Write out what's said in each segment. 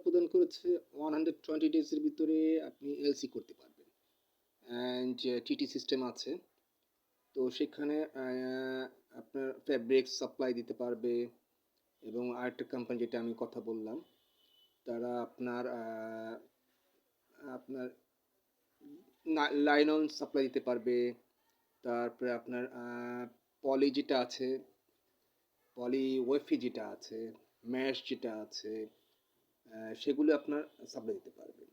প্রদান করেছে 120 ডেজের ভিতরে আপনি এলসি করতে পারবেন। অ্যান্ড টিটি সিস্টেম আছে, তো সেখানে আপনার ফ্যাব্রিক্স সাপ্লাই দিতে পারবে। এবং আরেকটা কোম্পানি যেটা আমি কথা বললাম, তারা আপনার আপনার লাইনন সাপ্লাই দিতে পারবে। তারপরে আপনার পলি যেটা আছে, পলি ওয়েফি যেটা আছে, ম্যাশ যেটা আছে, সেগুলো আপনার সাপ্লাই দিতে পারবে।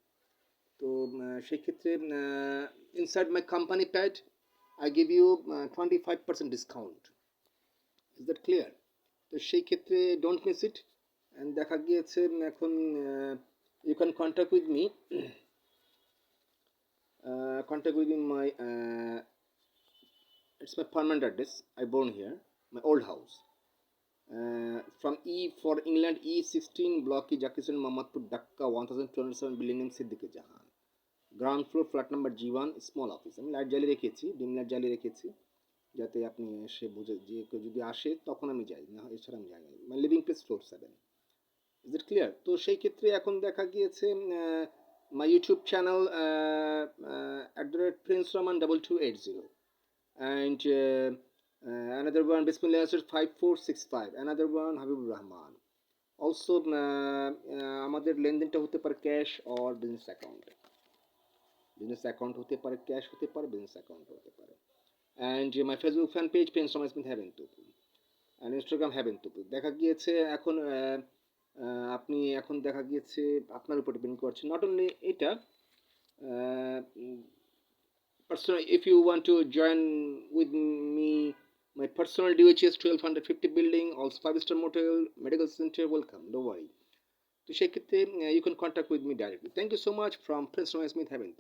তো সেক্ষেত্রে inside my company pad I give you 25% discount. Is that clear? তো সেই ক্ষেত্রে ডোন্ট মিস ইট। অ্যান্ড দেখা গিয়েছে এখন you can contact with me, contact with my it's my permanent address. I born here, my old house. From E for England, E16 block E Jakison Mamadpur Dhaka 1207 building name Siddique Jahan. Ground floor flat number G1 small office. আমি light জ্বালিয়ে রেখেছি, dim light জ্বালিয়ে রেখেছি, যাতে আপনি এসে বুঝে যে কেউ যদি আসে তখন আমি যাই, না এছাড়া আমি যাই না। মানে living place floor 7। Is it clear? তো সেই ক্ষেত্রে এখন দেখা গিয়েছে my YouTube channel @Prince Rahman 2280, and another one Bismillah 5465, another one Habibur Rahman. Also আমাদের লেনদেনটা হতে পারে ক্যাশ অর বিজনেস অ্যাকাউন্টে। বিজনেস অ্যাকাউন্ট হতে পারে, ক্যাশ হতে পারে, বিজনেস অ্যাকাউন্ট হতে পারে। And my Facebook fan page prince Rahman Smith হ্যাভেন টুপি, অ্যান্ড ইনস্টাগ্রাম হ্যাভেন টুপি। দেখা গিয়েছে এখন আপনি এখন দেখা গিয়েছে আপনার উপর ডিপেন্ড করছে, নট অনলি এটা personal. If you want to join with me my personal DHS 1250 building, also 5-star motel, medical center, welcome, don't worry. তো সেক্ষেত্রে you can contact with me directly. Thank you so much from Prince Roy Smith Haven.